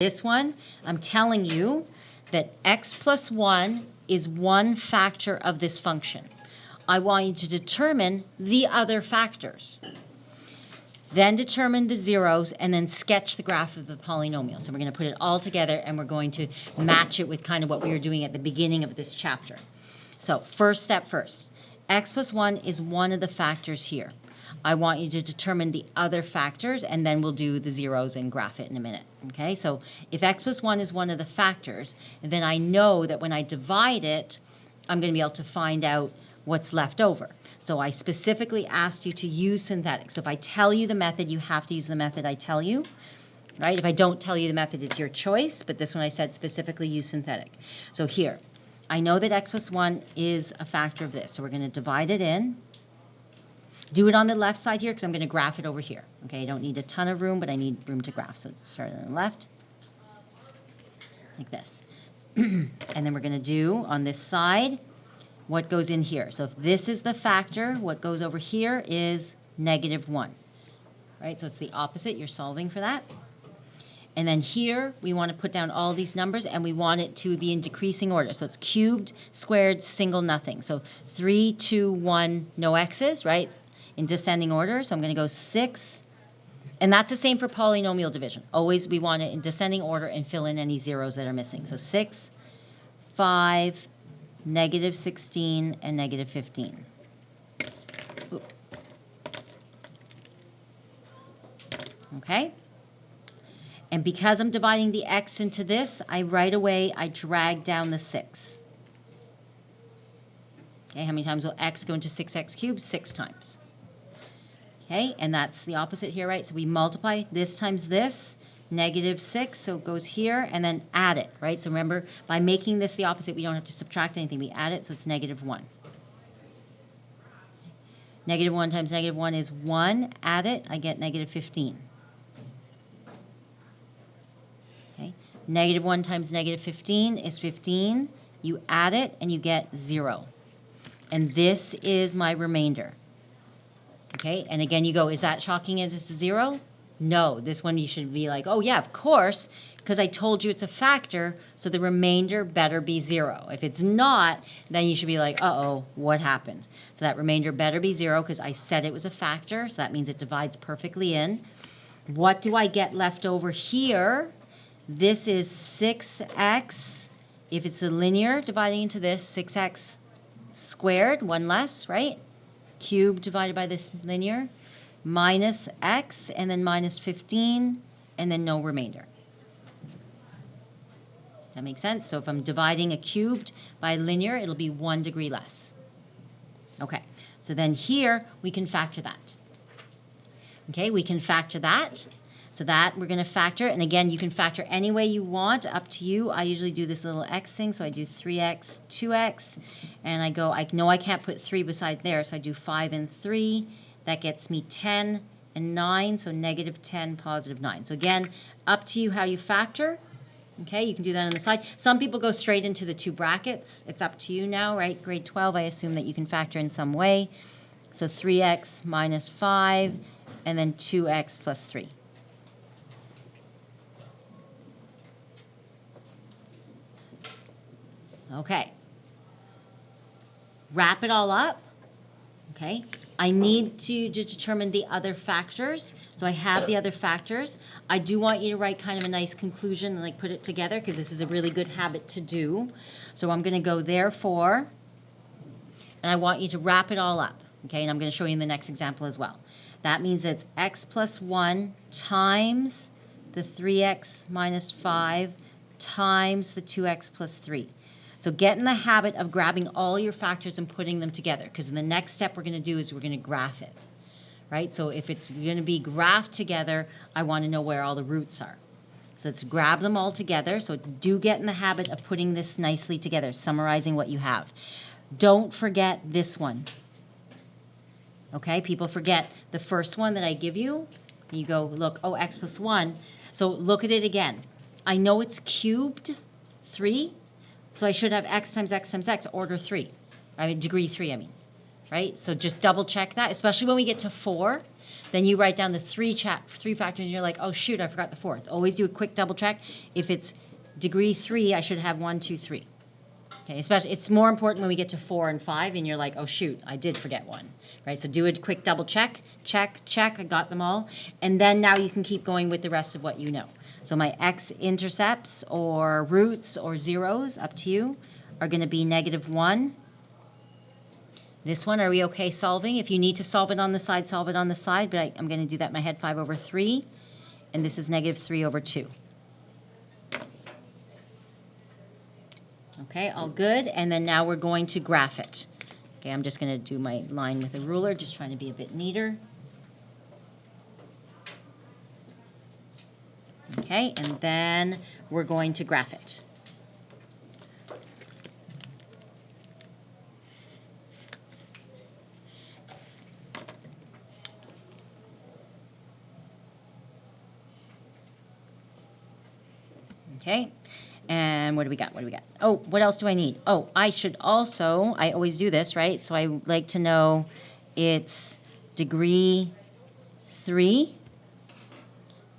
This one, I'm telling you that x plus 1 is one factor of this function. I want you to determine the other factors. Then determine the zeros and then sketch the graph of the polynomial. So we're going to put it all together and we're going to match it with kind of what we were doing at the beginning of this chapter. So first step first, x plus 1 is one of the factors here. I want you to determine the other factors, and then we'll do the zeros and graph it in a minute. Okay, so if x plus 1 is one of the factors, then I know that when I divide it, I'm going to be able to find out what's left over. So I specifically asked you to use synthetic. So if I tell you the method, you have to use the method I tell you. Right? If I don't tell you the method, it's your choice, but this one I said specifically use synthetic. So here, I know that x plus 1 is a factor of this, so we're going to divide it in. Do it on the left side here because I'm going to graph it over here. Okay, I don't need a ton of room, but I need room to graph. So start on the left, like this. And then we're going to do on this side what goes in here. So if this is the factor, what goes over here is -1. Right, so it's the opposite. You're solving for that. And then here, we want to put down all these numbers, and we want it to be in decreasing order. So it's cubed, squared, single, nothing. So 3, 2, 1, no x's, right? In descending order, so I'm going to go 6, and that's the same for polynomial division. Always we want it in descending order and fill in any zeros that are missing. So 6, 5, -16, and -15. Ooh. Okay? And because I'm dividing the x into this, I drag down the 6. Okay, how many times will x go into 6x cubed? 6 times. Okay, and that's the opposite here, right? So we multiply this times this, -6, so it goes here, and then add it, right? So remember, by making this the opposite, we don't have to subtract anything. We add it, so it's -1. -1 times -1 is 1. Add it, I get -15. Okay, -1 times -15 is 15. You add it, and you get 0. And this is my remainder. Okay, and again you go, is that shocking as it's a 0? No, this one you should be like, oh yeah, of course, because I told you it's a factor, so the remainder better be 0. If it's not, then you should be like, uh-oh, what happened? So that remainder better be 0 because I said it was a factor, so that means it divides perfectly in. What do I get left over here? This is 6x. If it's a linear, dividing into this, 6x squared, one less, right? Cubed divided by this linear, minus x, and then -15, and then no remainder. Does that make sense? So if I'm dividing a cubed by linear, it'll be 1 degree less. Okay, so then here we can factor that. Okay, we can factor that. So that we're going to factor, and again, you can factor any way you want, up to you. I usually do this little x thing, so I do 3x, 2x, and I know I can't put 3 beside there, so I do 5 and 3. That gets me 10 and 9, so -10, +9. So again, up to you how you factor. Okay, you can do that on the side. Some people go straight into the 2 brackets. It's up to you now, right? Grade 12, I assume that you can factor in some way. So 3x minus 5, and then 2x plus 3. Okay, wrap it all up. Okay, I need to determine the other factors. So I have the other factors. I do want you to write kind of a nice conclusion and like put it together because this is a really good habit to do. So I'm going to go therefore, and I want you to wrap it all up. Okay, and I'm going to show you in the next example as well. That means it's x plus 1 times the 3x minus 5 times the 2x plus 3. So get in the habit of grabbing all your factors and putting them together, because the next step we're going to do is we're going to graph it, right? So if it's going to be graphed together, I want to know where all the roots are. So let's grab them all together. So do get in the habit of putting this nicely together, summarizing what you have. Don't forget this one. Okay, people forget the first one that I give you. You go, look, oh, x plus 1. So look at it again. I know it's cubed, 3. So I should have x times x times x, order 3. I mean, degree 3, I mean. Right? So just double check that, especially when we get to 4. then you write down the three factors, and you're like, oh, shoot, I forgot the fourth. Always do a quick double check. If it's degree 3, I should have 1, 2, 3. Okay, especially, it's more important when we get to 4 and 5, and you're like, oh, shoot, I did forget one. Right, so do a quick double check, check, I got them all. And then now you can keep going with the rest of what you know. So my x-intercepts or roots or zeros, up to you, are going to be -1. This one, are we okay solving? If you need to solve it on the side, solve it on the side. But I'm going to do that in my head, 5/3. And this is -3/2. Okay, all good. And then now we're going to graph it. Okay, I'm just going to do my line with a ruler, just trying to be a bit neater. Okay, and then we're going to graph it. Okay, and what do we got? Oh, what else do I need? Oh, I should also, I always do this, right? So I like to know it's degree 3,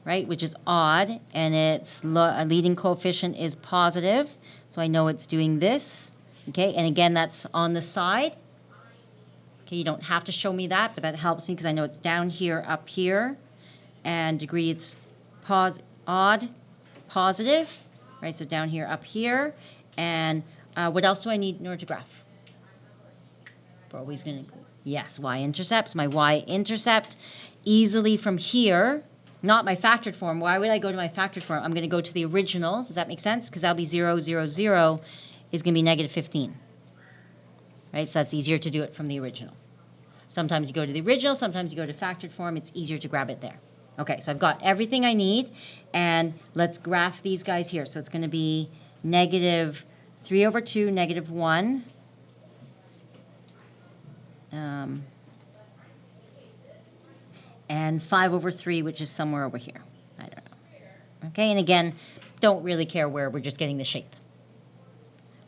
right, which is odd, and its leading coefficient is positive. So I know it's doing this, okay? And again, that's on the side. Okay, you don't have to show me that, but that helps me because I know it's down here, up here, and degree it's odd, positive, right? So down here, up here, and what else do I need in order to graph? We're always going to, yes, y-intercepts. My y-intercept easily from here, not my factored form. Why would I go to my factored form? I'm going to go to the original. Does that make sense? Because that'll be 0, 0, 0 is going to be -15. Right? So that's easier to do it from the original. Sometimes you go to the original. Sometimes you go to factored form. It's easier to grab it there. Okay, so I've got everything I need, and let's graph these guys here. So it's going to be -3/2, -1. And 5/3, which is somewhere over here. I don't know. Okay, and again, don't really care where, we're just getting the shape.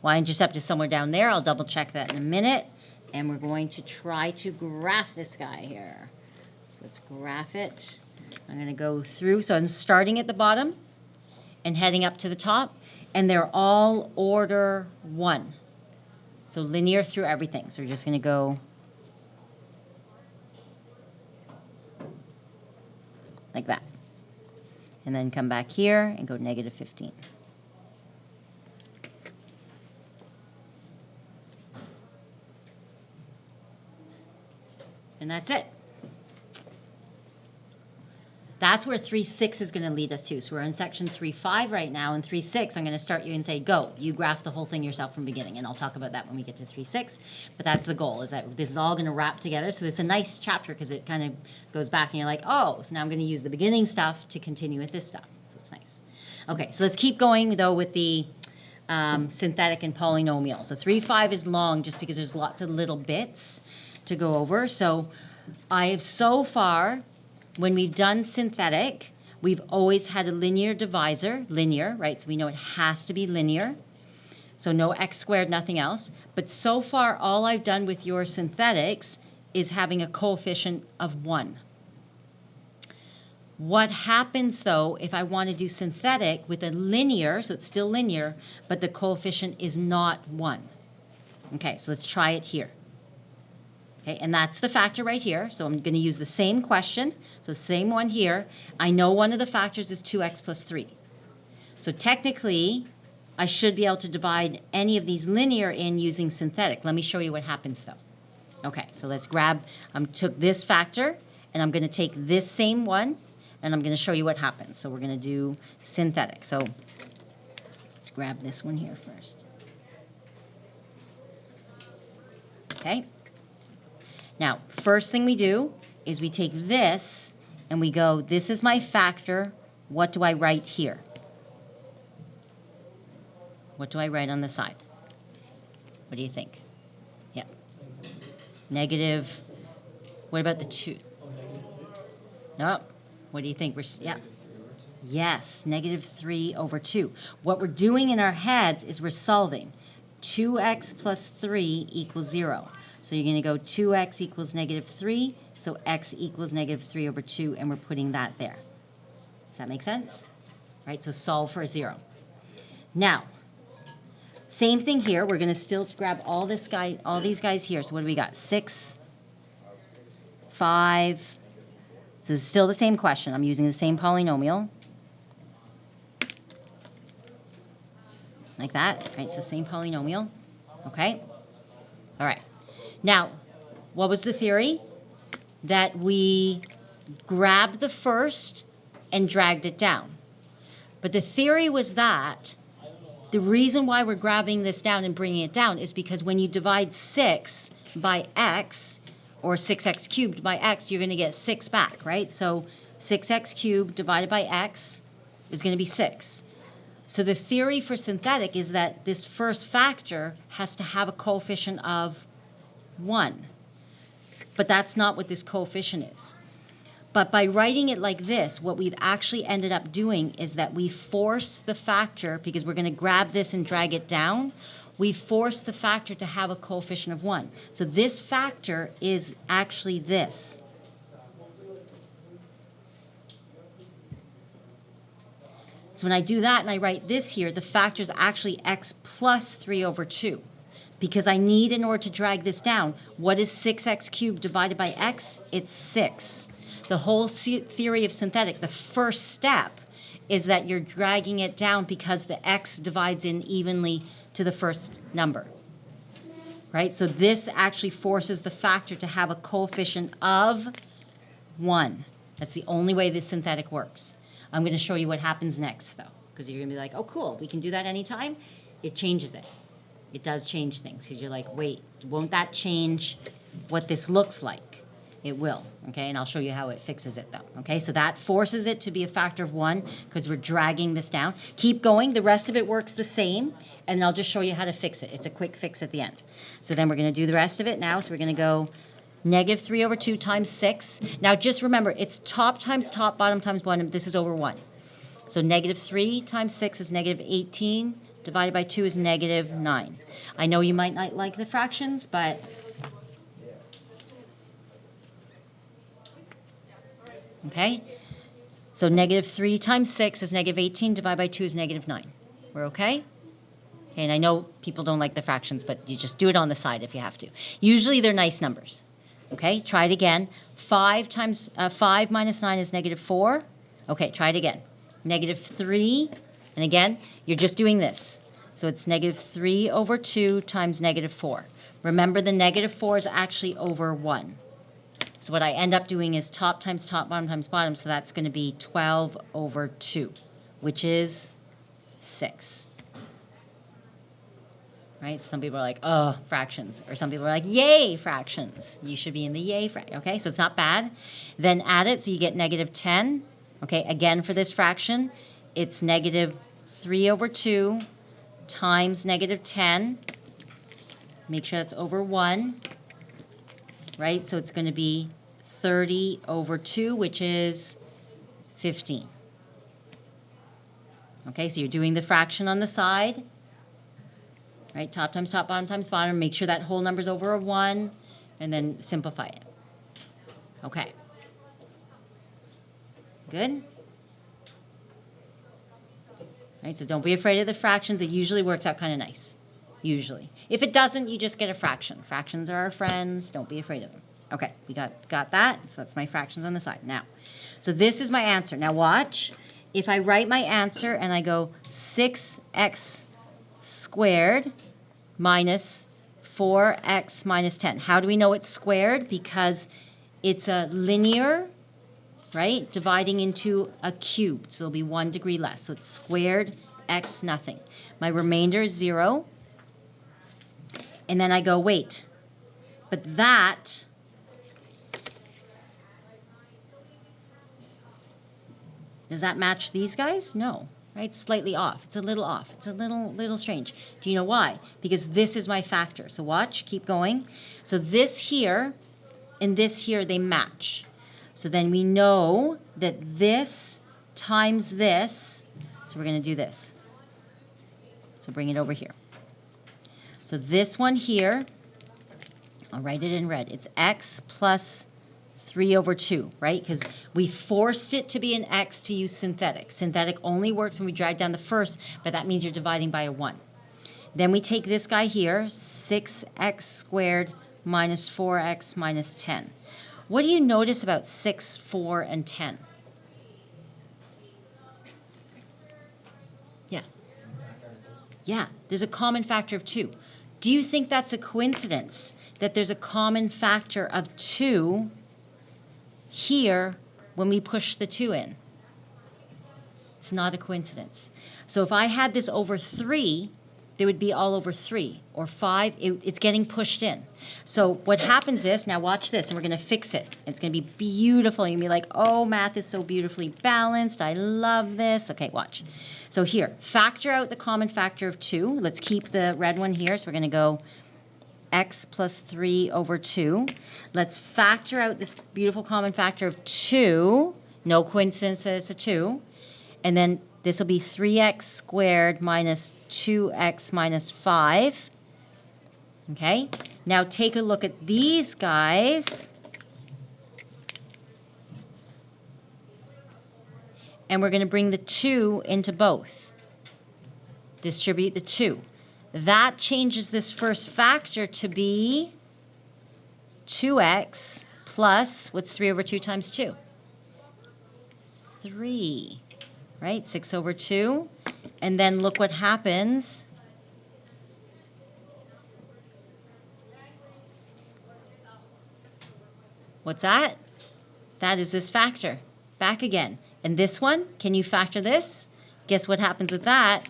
Y-intercept is somewhere down there. I'll double check that in a minute. And we're going to try to graph this guy here. So let's graph it. I'm going to go through. So I'm starting at the bottom and heading up to the top. And they're all order 1. So linear through everything. So we're just going to go like that. And then come back here and go -15. And that's it. That's where 3.6 is going to lead us to. So we're in section 3.5 right now. In 3.6, I'm going to start you and say, go. You graph the whole thing yourself from beginning. And I'll talk about that when we get to 3.6. But that's the goal, is that this is all going to wrap together. So it's a nice chapter because it kind of goes back and you're like, oh, so now I'm going to use the beginning stuff to continue with this stuff. So it's nice. Okay, so let's keep going, though, with the synthetic and polynomial. So 3.5 is long just because there's lots of little bits to go over. So I've so far, when we've done synthetic, we've always had a linear divisor, linear, right? So we know it has to be linear. So no x squared, nothing else. But so far, all I've done with your synthetics is having a coefficient of 1. What happens, though, if I want to do synthetic with a linear, so it's still linear, but the coefficient is not 1? Okay, so let's try it here. Okay, and that's the factor right here. So I'm going to use the same question. So same one here. I know one of the factors is 2x plus 3. So technically, I should be able to divide any of these linear in using synthetic. Let me show you what happens, though. Okay, so let's grab, took this factor, and I'm going to take this same one, and I'm going to show you what happens. So we're going to do synthetic. So let's grab this one here first. Okay. Now, first thing we do is we take this and we go, this is my factor. What do I write here? What do I write on the side? What do you think? Yeah. Negative. What about the 2? No. What do you think? Yeah. Yes, -3/2. What we're doing in our heads is we're solving. 2x plus 3 equals 0. So you're going to go 2x equals -3, So x equals negative 3 over 2, and we're putting that there. Does that make sense? Right, so solve for a 0. Now, same thing here. We're going to still grab all these guys here. So what do we got? 6, 5. So this is still the same question. I'm using the same polynomial. Like that, right? It's the same polynomial. Okay? All right. Now, what was the theory? That we grabbed the first and dragged it down. But the theory was that the reason why we're grabbing this down and bringing it down is because when you divide 6 by x, or 6x cubed by x, you're going to get 6 back, right? So 6x cubed divided by x is going to be 6. So the theory for synthetic is that this first factor has to have a coefficient of 1. But that's not what this coefficient is. But by writing it like this, what we've actually ended up doing is that we force the factor, because we're going to grab this and drag it down, we force the factor to have a coefficient of 1. So this factor is actually this. So when I do that and I write this here, the factor is actually x plus 3 over 2. Because I need, in order to drag this down, what is 6x cubed divided by x? It's 6. The whole theory of synthetic, the first step, is that you're dragging it down because the x divides in evenly to the first number. Right? So this actually forces the factor to have a coefficient of 1. That's the only way this synthetic works. I'm going to show you what happens next, though, because you're going to be like, oh, cool, we can do that anytime. It changes it. It does change things, because you're like, wait, won't that change what this looks like? It will, okay? And I'll show you how it fixes it, though, okay? So that forces it to be a factor of 1 because we're dragging this down. Keep going. The rest of it works the same, and I'll just show you how to fix it. It's a quick fix at the end. So then we're going to do the rest of it now. So we're going to go negative 3 over 2 times 6. Now, just remember, it's top times top, bottom times bottom. This is over 1. So negative 3 times 6 is negative 18. Divided by 2 is negative 9. I know you might not like the fractions, but okay. So negative 3 times 6 is negative 18. Divided by 2 is negative 9. We're okay? And I know people don't like the fractions, but you just do it on the side if you have to. Usually they're nice numbers. Okay, try it again. 5 minus 9 is negative 4. Okay, try it again. Negative 3. And again, you're just doing this. So it's negative 3 over 2 times negative 4. Remember, the negative 4 is actually over 1. So what I end up doing is top times top, bottom times bottom. So that's going to be 12 over 2, which is 6. Right? Some people are like, oh, fractions. Or some people are like, yay, fractions. You should be in the yay fraction. Okay, so it's not bad. Then add it, so you get negative 10. Okay, again, for this fraction, it's negative 3 over 2 times negative 10. Make sure that's over 1. Right? So it's going to be 30 over 2, which is 15. Okay, so you're doing the fraction on the side. Right? Top times top, bottom times bottom. Make sure that whole number's over a 1, and then simplify it. Okay. Good? Right, so don't be afraid of the fractions. It usually works out kind of nice. Usually. If it doesn't, you just get a fraction. Fractions are our friends. Don't be afraid of them. Okay, we got that. So that's my fractions on the side. Now, so this is my answer. Now watch. If I write my answer and I go 6x squared minus 4x minus 10. How do we know it's squared? Because it's a linear, right, dividing into a cube. So it'll be 1 degree less. So it's squared x nothing. My remainder is 0. And then I go, wait, but that does that match these guys? No. Right? It's slightly off. It's a little off. It's a little strange. Do you know why? Because this is my factor. So watch, keep going. So this here and this here, they match. So then we know that this times this, so we're going to do this. So bring it over here. So this one here, I'll write it in red. It's x plus 3 over 2, right? Because we forced it to be an x to use synthetic. Synthetic only works when we drag down the first, but that means you're dividing by a 1. Then we take this guy here, 6x squared minus 4x minus 10. What do you notice about 6, 4, and 10? Yeah, there's a common factor of 2. Do you think that's a coincidence that there's a common factor of 2 here when we push the 2 in? It's not a coincidence. So if I had this over 3, there would be all over 3. Or 5, it's getting pushed in. So what happens is, now watch this, and we're going to fix it. It's going to be beautiful. You're going to be like, oh, math is so beautifully balanced. I love this. Okay, watch. So here, factor out the common factor of 2. Let's keep the red one here. So we're going to go x plus 3 over 2. Let's factor out this beautiful common factor of 2. No coincidence that it's a 2. And then this will be 3x squared minus 2x minus 5. Okay? Now take a look at these guys. And we're going to bring the 2 into both. Distribute the 2. That changes this first factor to be 2x plus, what's 3 over 2 times 2? 3, right? 6 over 2. And then look what happens. What's that? That is this factor. Back again. And this one, can you factor this? Guess what happens with that?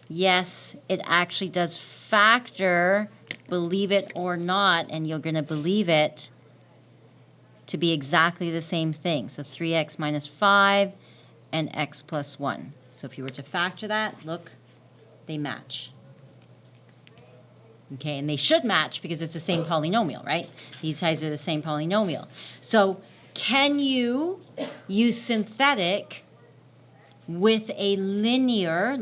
Yes, it actually does factor, believe it or not, and you're going to believe it, to be exactly the same thing. So 3x minus 5 and x plus 1. So if you were to factor that, look, they match. Okay, and they should match because it's the same polynomial, right? These guys are the same polynomial. So can you use synthetic with a linear,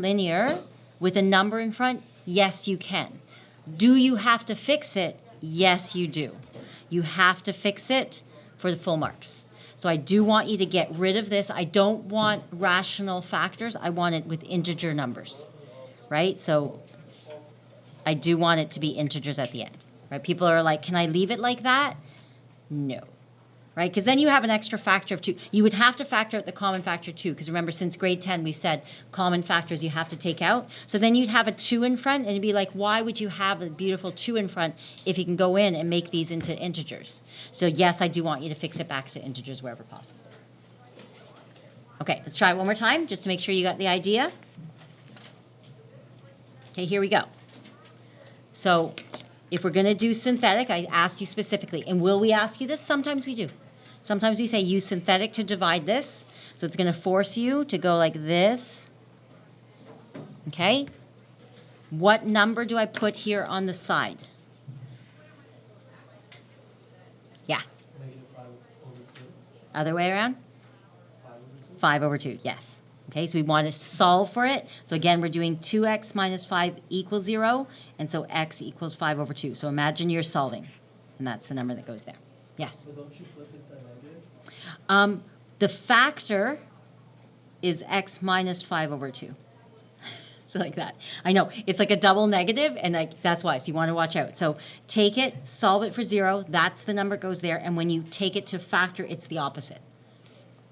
with a number in front? Yes, you can. Do you have to fix it? Yes, you do. You have to fix it for the full marks. So I do want you to get rid of this. I don't want rational factors. I want it with integer numbers, right? So I do want it to be integers at the end, right? People are like, can I leave it like that? No, right? Because then you have an extra factor of 2. You would have to factor out the common factor 2, because remember, since grade 10, we've said common factors you have to take out. So then you'd have a 2 in front, and it'd be like, why would you have a beautiful 2 in front if you can go in and make these into integers? So yes, I do want you to fix it back to integers wherever possible. Okay, let's try it one more time, just to make sure you got the idea. Okay, here we go. So if we're going to do synthetic, I asked you specifically, and will we ask you this? Sometimes we do. Sometimes we say use synthetic to divide this. So it's going to force you to go like this. Okay? What number do I put here on the side? Yeah. Other way around? 5 over 2, yes. Okay, so we want to solve for it. So again, we're doing 2x minus 5 equals 0, and so x equals 5 over 2. So imagine you're solving, and that's the number that goes there. Yes? But don't you flip it to negative? The factor is x minus 5 over 2. So like that. I know, it's like a double negative, and like that's why, so you want to watch out. So take it, solve it for 0, that's the number that goes there, and when you take it to factor, it's the opposite.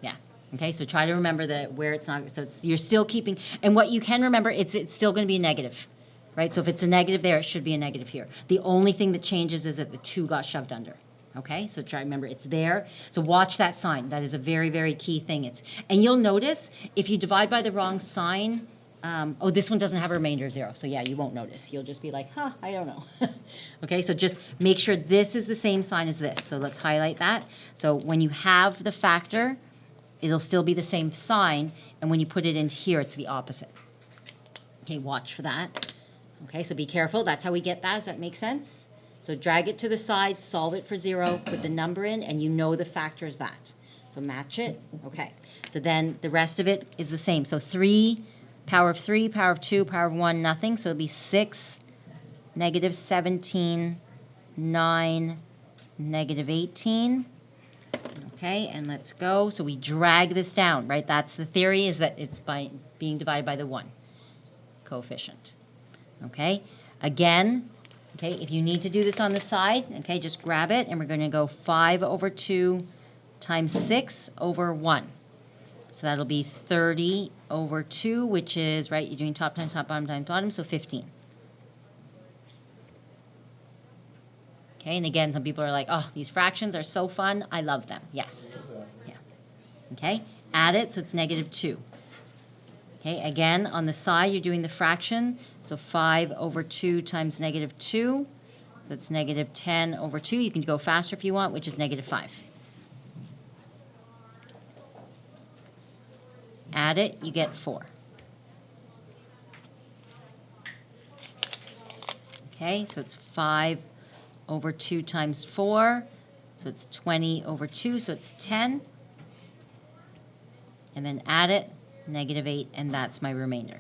Yeah. Okay, so try to remember that where it's not, so it's, you're still keeping, and what you can remember, it's still going to be a negative, right? So if it's a negative there, it should be a negative here. The only thing that changes is that the 2 got shoved under. Okay, so try to remember it's there. So watch that sign. That is a very, very key thing. And you'll notice if you divide by the wrong sign, oh, this one doesn't have a remainder of 0. So yeah, you won't notice. You'll just be like, huh, I don't know. Okay, so just make sure this is the same sign as this. So let's highlight that. So when you have the factor, it'll still be the same sign, and when you put it in here, it's the opposite. Okay, watch for that. Okay, so be careful. That's how we get that. Does that make sense? So drag it to the side, solve it for 0, put the number in, and you know the factor is that. So match it. Okay, so then the rest of it is the same. So 3, power of 3, power of 2, power of 1, nothing. So it'll be 6, negative 17, 9, negative 18. Okay, and let's go. So we drag this down, right? That's the theory, is that it's by being divided by the 1 coefficient. Okay, again, okay, if you need to do this on the side, okay, just grab it, and we're going to go 5 over 2 times 6 over 1. So that'll be 30 over 2, which is, right, you're doing top times top, bottom times bottom, so 15. Okay, and again, some people are like, oh, these fractions are so fun. I love them. Yes. Yeah. Okay, add it, so it's negative 2. Okay, again, on the side, you're doing the fraction. So 5 over 2 times negative 2. So it's negative 10 over 2. You can go faster if you want, which is negative 5. Add it, you get 4. Okay, so it's 5 over 2 times 4, so it's 20 over 2, so it's 10. And then add it, negative 8, and that's my remainder.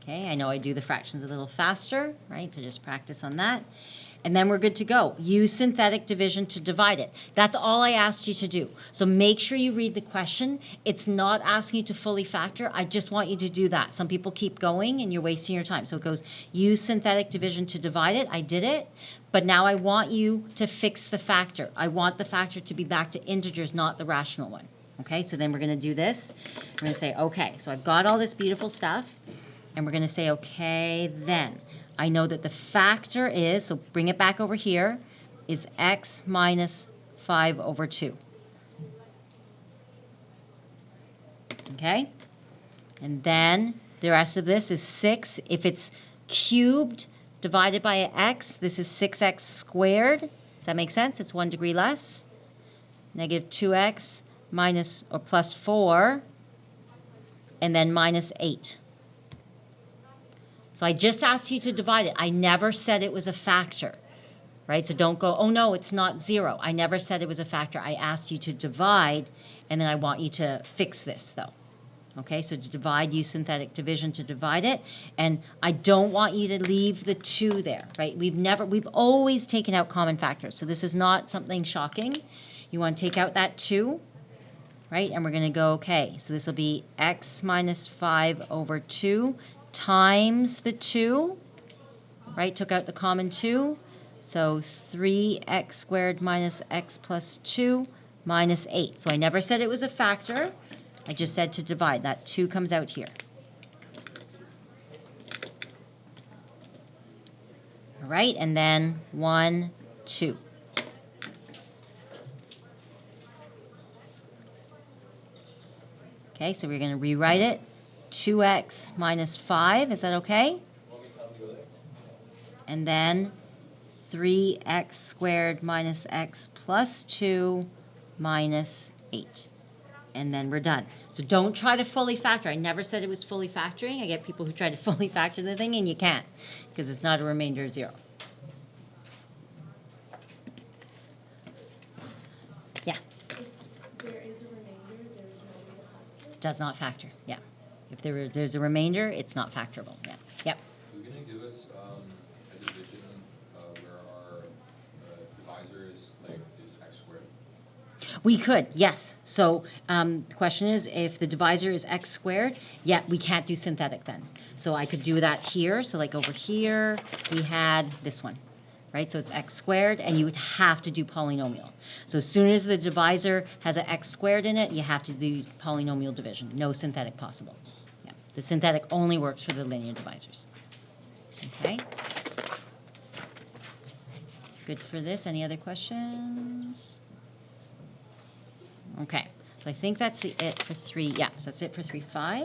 Okay, I know I do the fractions a little faster, right? So just practice on that. And then we're good to go. Use synthetic division to divide it. That's all I asked you to do. So make sure you read the question. It's not asking you to fully factor. I just want you to do that. Some people keep going and you're wasting your time. So it goes, use synthetic division to divide it. I did it. But now I want you to fix the factor. I want the factor to be back to integers, not the rational one. Okay, so then we're going to do this. We're going to say, okay, so I've got all this beautiful stuff. And we're going to say, okay, then. I know that the factor is, so bring it back over here, is x minus 5 over 2. Okay? And then the rest of this is 6. If it's cubed divided by an x, this is 6x squared. Does that make sense? It's 1 degree less. Negative 2x minus or plus 4, and then minus 8. So I just asked you to divide it. I never said it was a factor, right? So don't go, oh no, it's not 0. I never said it was a factor. I asked you to divide, and then I want you to fix this, though. Okay, so to divide, use synthetic division to divide it. And I don't want you to leave the 2 there, right? We've always taken out common factors. So this is not something shocking. You want to take out that 2, right? And we're going to go, okay, so this will be x minus 5 over 2 times the 2, right? Took out the common 2. So 3x squared minus x plus 2 minus 8. So I never said it was a factor. I just said to divide. That 2 comes out here. All right, and then 1, 2. Okay, so we're going to rewrite it. 2x minus 5, is that okay? And then 3x squared minus x plus 2 minus 8. And then we're done. So don't try to fully factor. I never said it was fully factoring. I get people who try to fully factor the thing, and you can't, because it's not a remainder of 0. Yeah? If there is a remainder, there's no way to factor? Does not factor, yeah. If there's a remainder, it's not factorable. Yeah. Yep. Are you going to give us a division where our divisor is x squared? We could, yes. So the question is, if the divisor is x squared, yeah, we can't do synthetic then. So I could do that here. So like over here, we had this one, right? So it's x squared, and you would have to do polynomial. So as soon as the divisor has an x squared in it, you have to do polynomial division. No synthetic possible. Yeah. The synthetic only works for the linear divisors. Okay? Good for this. Any other questions? Okay. So I think that's it for 3. Yeah, so that's it for 3.5.